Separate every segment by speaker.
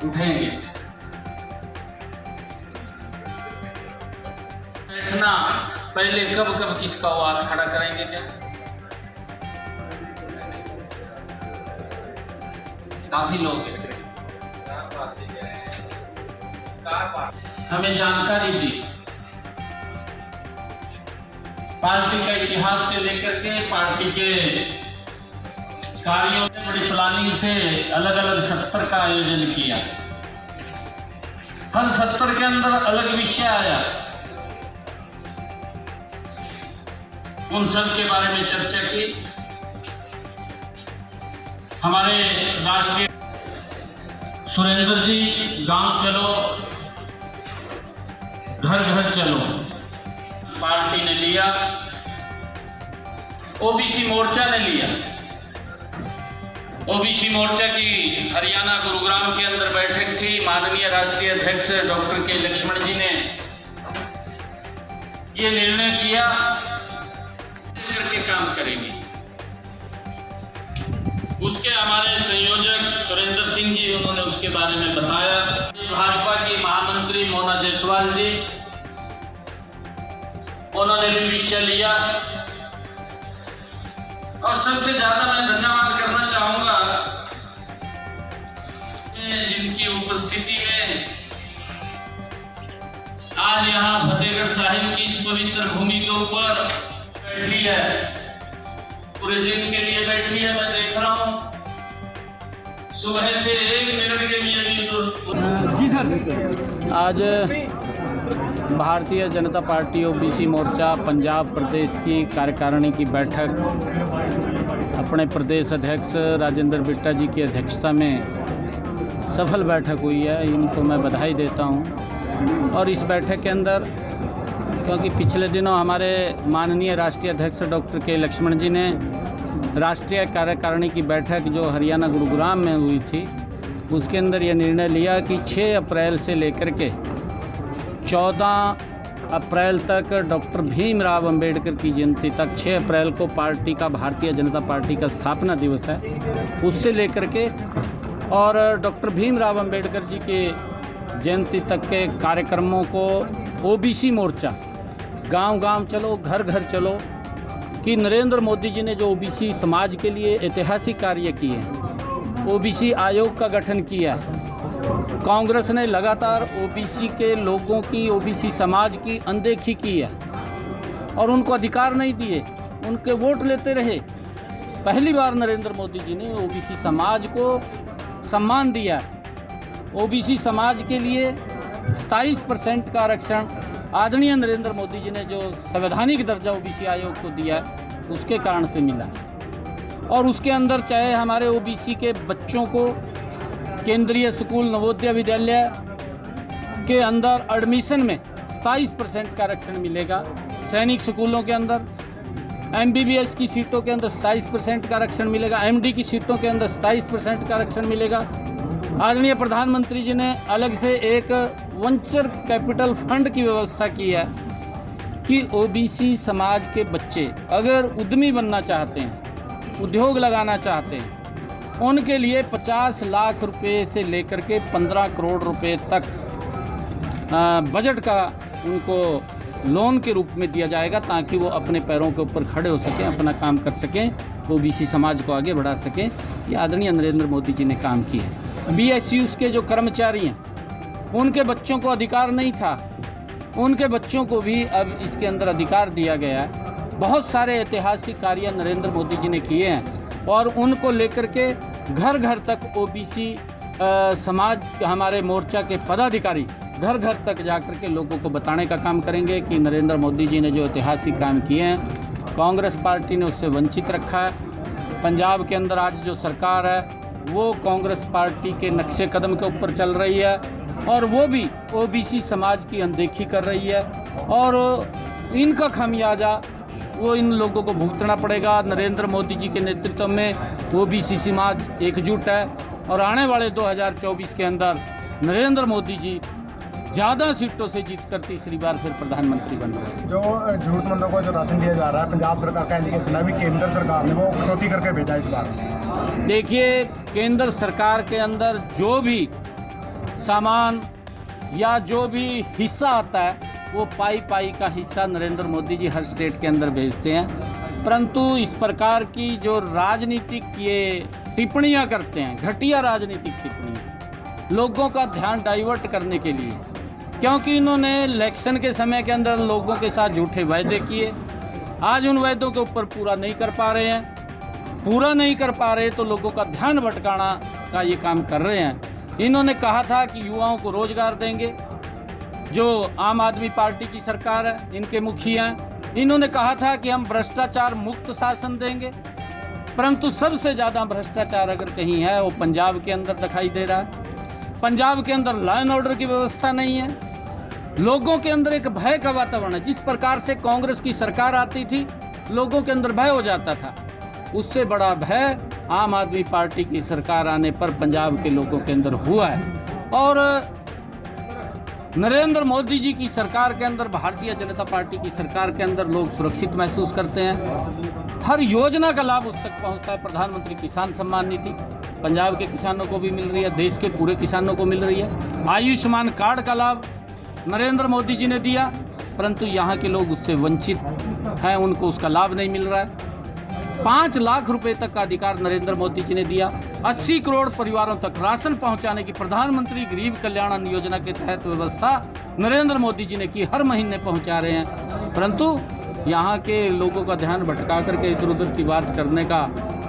Speaker 1: उठेंगे। बैठना पहले कब कब किसका वो हाथ खड़ा करेंगे क्या? काफी लोग हमें जानकारी दी, पार्टी का इतिहास से लेकर के पार्टी के कार्यों में बड़ी प्लानिंग से अलग अलग सत्र का आयोजन किया। हर सत्र के अंदर अलग विषय आया, उन सब के बारे में चर्चा की। हमारे राष्ट्रीय सुरेंद्र जी गांव चलो घर घर चलो पार्टी ने लिया, ओबीसी मोर्चा ने लिया। ओबीसी मोर्चा की हरियाणा गुरुग्राम के अंदर बैठक थी। माननीय राष्ट्रीय अध्यक्ष डॉक्टर के लक्ष्मण जी ने ये निर्णय किया करके काम करेंगे। उसके हमारे संयोजक सुरेंद्र सिंह जी, उन्होंने उसके बारे में बताया। भाजपा की महामंत्री मोना जायसवाल जी, उन्होंने भी विषय लिया। और सबसे ज्यादा मैं धन्यवाद करना चाहूंगा जिनकी उपस्थिति में आज यहाँ फतेहगढ़ साहिब की इस पवित्र भूमि के ऊपर बैठी है, पूरे दिन के लिए बैठी है। मैं देख रहा हूँ सुबह से 1 मिनट के लिए भी
Speaker 2: जी सर। आज भारतीय जनता पार्टी ओबीसी मोर्चा पंजाब प्रदेश की कार्यकारिणी की बैठक अपने प्रदेश अध्यक्ष राजेंद्र बिट्टा जी की अध्यक्षता में सफल बैठक हुई है। इनको मैं बधाई देता हूं। और इस बैठक के अंदर, क्योंकि पिछले दिनों हमारे माननीय राष्ट्रीय अध्यक्ष डॉक्टर के लक्ष्मण जी ने राष्ट्रीय कार्यकारिणी की बैठक जो हरियाणा गुरुग्राम में हुई थी, उसके अंदर यह निर्णय लिया कि 6 अप्रैल से लेकर के 14 अप्रैल तक डॉक्टर भीमराव अंबेडकर की जयंती तक, 6 अप्रैल को पार्टी का, भारतीय जनता पार्टी का स्थापना दिवस है, उससे लेकर के और डॉक्टर भीमराव अंबेडकर जी के जयंती तक के कार्यक्रमों को ओबीसी मोर्चा गांव गांव चलो घर घर चलो कि नरेंद्र मोदी जी ने जो ओबीसी समाज के लिए ऐतिहासिक कार्य किए, ओबीसी आयोग का गठन किया, कांग्रेस ने लगातार ओबीसी के लोगों की, ओबीसी समाज की अनदेखी की है और उनको अधिकार नहीं दिए, उनके वोट लेते रहे। पहली बार नरेंद्र मोदी जी ने ओबीसी समाज को सम्मान दिया। ओबीसी समाज के लिए 27% का आरक्षण आदरणीय नरेंद्र मोदी जी ने जो संवैधानिक दर्जा ओबीसी आयोग को दिया, उसके कारण से मिला। और उसके अंदर चाहे हमारे ओबीसी के बच्चों को केंद्रीय स्कूल नवोदय विद्यालय के अंदर एडमिशन में 27% का आरक्षण मिलेगा, सैनिक स्कूलों के अंदर एमबीबीएस की सीटों के अंदर 27% का आरक्षण मिलेगा, एमडी की सीटों के अंदर 27% का आरक्षण मिलेगा। आदरणीय प्रधानमंत्री जी ने अलग से एक वेंचर कैपिटल फंड की व्यवस्था की है कि ओबीसी समाज के बच्चे अगर उद्यमी बनना चाहते हैं, उद्योग लगाना चाहते हैं, उनके लिए 50 लाख रुपए से लेकर के 15 करोड़ रुपए तक बजट का उनको लोन के रूप में दिया जाएगा, ताकि वो अपने पैरों के ऊपर खड़े हो सकें, अपना काम कर सकें, ओबीसी समाज को आगे बढ़ा सकें। ये आदरणीय नरेंद्र मोदी जी ने काम किया है। बीएसयूज़ के जो कर्मचारी हैं, उनके बच्चों को अधिकार नहीं था, उनके बच्चों को भी अब इसके अंदर अधिकार दिया गया है। बहुत सारे ऐतिहासिक कार्य नरेंद्र मोदी जी ने किए हैं और उनको लेकर के घर घर तक ओबीसी समाज, हमारे मोर्चा के पदाधिकारी घर घर तक जाकर के लोगों को बताने का काम करेंगे कि नरेंद्र मोदी जी ने जो ऐतिहासिक काम किए हैं, कांग्रेस पार्टी ने उससे वंचित रखा है। पंजाब के अंदर आज जो सरकार है वो कांग्रेस पार्टी के नक्शे कदम के ऊपर चल रही है और वो भी ओबीसी समाज की अनदेखी कर रही है और इनका खामियाजा वो इन लोगों को भुगतना पड़ेगा। नरेंद्र मोदी जी के नेतृत्व में ओबीसी समाज एकजुट है और आने वाले 2024 के अंदर नरेंद्र मोदी जी ज़्यादा सीटों से जीत कर तीसरी बार फिर प्रधानमंत्री बन रहे हैं।
Speaker 3: जो जरूरतमंदों को जो राशन दिया जा रहा है, पंजाब सरकार का इंडिकेशन है भी केंद्र सरकार ने वो कटौती करके भेजा इस बार।
Speaker 2: देखिए, केंद्र सरकार के अंदर जो भी सामान या जो भी हिस्सा आता है वो पाई पाई का हिस्सा नरेंद्र मोदी जी हर स्टेट के अंदर भेजते हैं। परंतु इस प्रकार की जो राजनीतिक ये टिप्पणियां करते हैं, घटिया राजनीतिक टिप्पणियां, लोगों का ध्यान डाइवर्ट करने के लिए, क्योंकि इन्होंने इलेक्शन के समय के अंदर लोगों के साथ झूठे वायदे किए, आज उन वायदों के ऊपर पूरा नहीं कर पा रहे हैं। पूरा नहीं कर पा रहे तो लोगों का ध्यान भटकाना का ये काम कर रहे हैं। इन्होंने कहा था कि युवाओं को रोजगार देंगे, जो आम आदमी पार्टी की सरकार है, इनके मुखिया हैं, इन्होंने कहा था कि हम भ्रष्टाचार मुक्त शासन देंगे। परंतु सबसे ज़्यादा भ्रष्टाचार अगर कहीं है वो पंजाब के अंदर दिखाई दे रहा है। पंजाब के अंदर लॉ एंड ऑर्डर की व्यवस्था नहीं है, लोगों के अंदर एक भय का वातावरण है। जिस प्रकार से कांग्रेस की सरकार आती थी लोगों के अंदर भय हो जाता था, उससे बड़ा भय आम आदमी पार्टी की सरकार आने पर पंजाब के लोगों के अंदर हुआ है। और नरेंद्र मोदी जी की सरकार के अंदर, भारतीय जनता पार्टी की सरकार के अंदर लोग सुरक्षित महसूस करते हैं। हर योजना का लाभ उस तक पहुंचता है। प्रधानमंत्री किसान सम्मान निधि पंजाब के किसानों को भी मिल रही है, देश के पूरे किसानों को मिल रही है। आयुष्मान कार्ड का लाभ नरेंद्र मोदी जी ने दिया, परंतु यहाँ के लोग उससे वंचित हैं, उनको उसका लाभ नहीं मिल रहा है। 5 लाख रुपए तक का अधिकार नरेंद्र मोदी जी ने दिया। 80 करोड़ परिवारों तक राशन पहुंचाने की प्रधानमंत्री गरीब कल्याण योजना के तहत व्यवस्था नरेंद्र मोदी जी ने की, हर महीने पहुंचा रहे हैं। परंतु यहाँ के लोगों का ध्यान भटका करके इधर उधर की बात करने का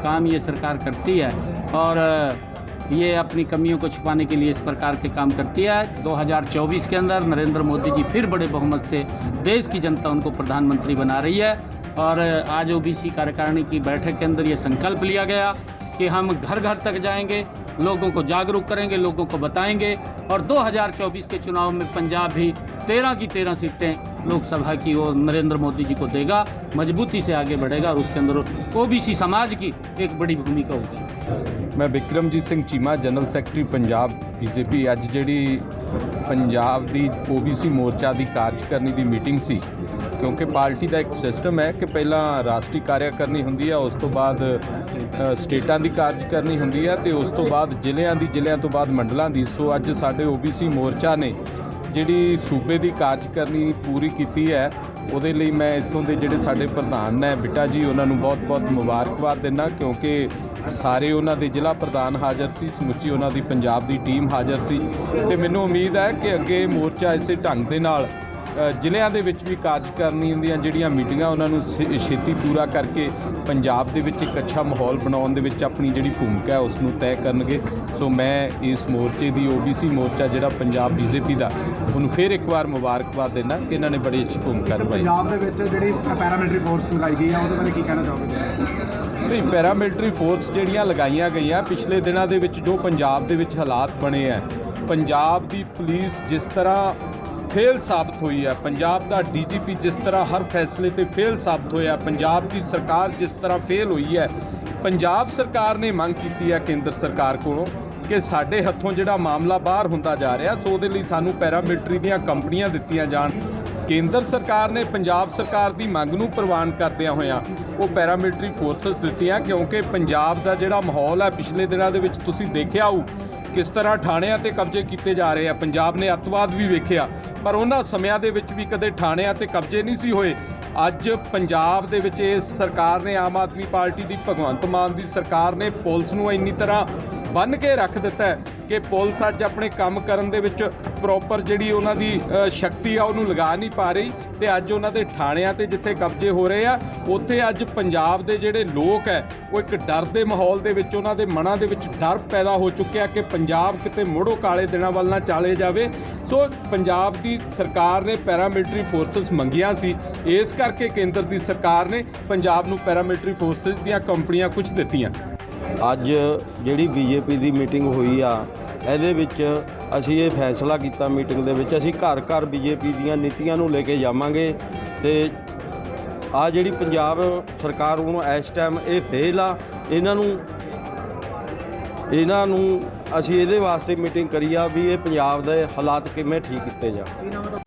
Speaker 2: काम ये सरकार करती है और ये अपनी कमियों को छुपाने के लिए इस प्रकार के काम करती है। 2024 के अंदर नरेंद्र मोदी जी फिर बड़े बहुमत से देश की जनता उनको प्रधानमंत्री बना रही है। और आज ओबीसी कार्यकारिणी की बैठक के अंदर ये संकल्प लिया गया कि हम घर घर तक जाएंगे, लोगों को जागरूक करेंगे, लोगों को बताएंगे और 2024 के चुनाव में पंजाब भी 13 की 13 सीटें लोकसभा की वो नरेंद्र मोदी जी को देगा, मजबूती से आगे बढ़ेगा और उसके अंदर ओबीसी समाज की एक बड़ी भूमिका होगी।
Speaker 4: मैं Bikramjit Singh Cheema, general secretary Punjab BJP. अज जिहड़ी पंजाब दी ओबीसी मोर्चा की कार्यकारिणी की मीटिंग सी, क्योंकि पार्टी का एक सिस्टम है कि पहला राष्ट्रीय कार्यकारिणी हुंदी है, उस तो बाद स्टेटां की कार्यकारिणी हुंदी है ते उस तो बाद ਜ਼ਿਲ੍ਹਿਆਂ तो बाद मंडलों की। सो अज साडे ओबीसी मोर्चा ने जिहड़ी सूबे की कार्यकारिणी पूरी की है, ਉਹਦੇ ਲਈ मैं इत्थों के ਜਿਹੜੇ ਸਾਡੇ ਪ੍ਰਧਾਨ ਨੇ ਬਿੱਟਾ ਜੀ, ਉਹਨਾਂ ਨੂੰ ਬਹੁਤ-ਬਹੁਤ ਮੁਬਾਰਕਬਾਦ ਦਿੰਦਾ, ਕਿਉਂਕਿ ਸਾਰੇ ਉਹਨਾਂ ਦੇ ਜ਼ਿਲ੍ਹਾ ਪ੍ਰਧਾਨ ਹਾਜ਼ਰ ਸੀ, ਸਮੁੱਚੀ ਉਹਨਾਂ ਦੀ ਪੰਜਾਬ ਦੀ ਟੀਮ ਹਾਜ਼ਰ ਸੀ ਤੇ ਮੈਨੂੰ ਉਮੀਦ ਹੈ ਕਿ ਅੱਗੇ ਮੋਰਚਾ ਇਸੇ ਢੰਗ ਦੇ ਨਾਲ ਜ਼ਿਲ੍ਹਿਆਂ ਦੇ ਵਿੱਚ ਵੀ ਕਾਰਜਕਾਰਨੀ ਦੀਆਂ ਜਿਹੜੀਆਂ ਮੀਟਿੰਗਾਂ ਉਹਨਾਂ ਨੂੰ ਛੇਤੀ ਪੂਰਾ ਕਰਕੇ ਪੰਜਾਬ ਦੇ ਵਿੱਚ ਇੱਕ ਅੱਛਾ ਮਾਹੌਲ ਬਣਾਉਣ ਦੇ ਵਿੱਚ ਆਪਣੀ ਜਿਹੜੀ ਭੂਮਿਕਾ ਹੈ ਉਸ ਨੂੰ ਤੈਅ ਕਰਨਗੇ। ਸੋ ਮੈਂ ਇਸ ਮੋਰਚੇ ਦੀ ਓਬੀਸੀ ਮੋਰਚਾ ਜਿਹੜਾ ਪੰਜਾਬ ਬੀਜੇਪੀ ਦਾ, ਉਹਨੂੰ ਫਿਰ ਇੱਕ ਵਾਰ ਮੁਬਾਰਕਬਾਦ ਦਿੰਦਾ ਕਿ ਇਹਨਾਂ ਨੇ ਬੜੀ ਅੱਛੀ ਭੂਮਿਕਾ ਨਿਭਾਈ।
Speaker 3: ਪੰਜਾਬ ਦੇ ਵਿੱਚ ਜਿਹੜੀ ਪੈਰਾਮਿਲਟਰੀ ਫੋਰਸ ਲਗਾਈ ਗਈ ਹੈ ਉਹਦੇ ਬਾਰੇ ਕੀ ਕਹਿਣਾ ਚਾਹੋਗੇ?
Speaker 4: ਨਹੀਂ, ਪੈਰਾਮਿਲਟਰੀ ਫੋਰਸ ਜਿਹੜੀਆਂ ਲਗਾਈਆਂ ਗਈਆਂ ਪਿਛਲੇ ਦਿਨਾਂ ਦੇ ਵਿੱਚ ਜੋ ਪੰਜਾਬ ਦੇ ਵਿੱਚ ਹਾਲਾਤ ਬਣੇ ਆ, ਪੰਜਾਬ ਦੀ ਪੁਲਿਸ ਜਿਸ ਤਰ੍ਹਾਂ फेल साबित हुई है, पंजाब का डीजीपी जिस तरह हर फैसले ते फेल साबित होया, पंजाब की सरकार जिस तरह फेल हुई है, पंजाब सरकार ने मंग की है केंद्र सरकार को कि साडे हथों जिहड़ा मामला बाहर हुंदा जा रहा, सो उहदे लई सानूं पैरामिलिटरी दीयां कंपनियां दित्तियां जाण। केंद्र सरकार ने पंजाब सरकार की मंग नूं प्रवान करदियां होइयां वो पैरामिलिटरी फोर्सेस दित्तियां, क्योंकि पंजाब का जिहड़ा माहौल है पिछले दिनों दे विच तुसीं देखिआ होऊ किस तरह ਠਾਣਿਆਂ ਤੇ कब्जे किए जा रहे हैं। पंजाब ने अतवाद भी वेखिया, पर उन्हां ਸਮਿਆਂ ਦੇ ਵਿੱਚ ਵੀ कदे ਠਾਣਿਆਂ ਤੇ कब्जे नहीं सी होए। ਅੱਜ पंजाब ਦੇ ਵਿੱਚ ਇਸ ਸਰਕਾਰ ਨੇ, ਆਮ ਆਦਮੀ ਪਾਰਟੀ ਦੀ ਭਗਵੰਤ ਮਾਨ ਦੀ ਸਰਕਾਰ ਨੇ ਪੁਲਿਸ ਨੂੰ ਇੰਨੀ ਤਰ੍ਹਾਂ ਬੰਨ੍ਹ ਕੇ ਰੱਖ ਦਿੱਤਾ ਹੈ ਕਿ ਪੁਲਿਸ ਅੱਜ ਆਪਣੇ ਕੰਮ ਕਰਨ ਦੇ ਵਿੱਚ ਪ੍ਰੋਪਰ ਜਿਹੜੀ ਉਹਨਾਂ ਦੀ ਸ਼ਕਤੀ ਆ ਉਹਨੂੰ ਲਗਾ ਨਹੀਂ ਪਾ ਰਹੀ ਤੇ ਅੱਜ ਉਹਨਾਂ ਦੇ ਠਾਣਿਆਂ ਤੇ ਜਿੱਥੇ ਕਬਜ਼ੇ ਹੋ ਰਹੇ ਆ ਉੱਥੇ ਅੱਜ ਪੰਜਾਬ ਦੇ ਜਿਹੜੇ ਲੋਕ ਹੈ ਉਹ ਇੱਕ ਡਰ ਦੇ ਮਾਹੌਲ ਦੇ ਵਿੱਚ, ਉਹਨਾਂ ਦੇ ਮਨਾਂ ਦੇ ਵਿੱਚ ਡਰ ਪੈਦਾ ਹੋ ਚੁੱਕਿਆ ਕਿ ਪੰਜਾਬ ਕਿਤੇ ਮੁੜੋ ਕਾਲੇ ਦਿਨਾਂ ਵੱਲ ਨਾ ਚਾਲੇ ਜਾਵੇ। ਸੋ ਪੰਜਾਬ ਦੀ ਸਰਕਾਰ ਨੇ ਪੈਰਾਮਿਲਟਰੀ ਫੋਰਸਸ ਮੰਗੀਆਂ ਸੀ, ਇਸ ਕਰਕੇ ਕੇਂਦਰ ਦੀ ਸਰਕਾਰ ਨੇ ਪੰਜਾਬ ਨੂੰ ਪੈਰਾਮਿਲਟਰੀ ਫੋਰਸਸ ਦੀਆਂ ਕੰਪਨੀਆਂ ਕੁਝ ਦਿੱਤੀਆਂ।
Speaker 5: ਅੱਜ ਜਿਹੜੀ ਬੀਜੇਪੀ ਦੀ ਮੀਟਿੰਗ ਹੋਈ ਆ, ਇਹਦੇ ਵਿੱਚ ਅਸੀਂ ਇਹ ਫੈਸਲਾ ਕੀਤਾ ਮੀਟਿੰਗ ਦੇ ਵਿੱਚ ਅਸੀਂ ਘਰ ਘਰ ਬੀਜੇਪੀ ਦੀਆਂ ਨੀਤੀਆਂ ਨੂੰ ਲੈ ਕੇ ਜਾਵਾਂਗੇ ਤੇ ਆ ਜਿਹੜੀ ਪੰਜਾਬ ਸਰਕਾਰ ਹੁਣ ਇਸ ਟਾਈਮ ਇਹ ਫੇਲ ਆ, ਇਹਨਾਂ ਨੂੰ ਅਸੀਂ ਇਹਦੇ ਵਾਸਤੇ ਮੀਟਿੰਗ ਕਰੀ ਆ ਵੀ ਇਹ ਪੰਜਾਬ ਦੇ ਹਾਲਾਤ ਕਿਵੇਂ ਠੀਕ ਕੀਤੇ ਜਾਣ।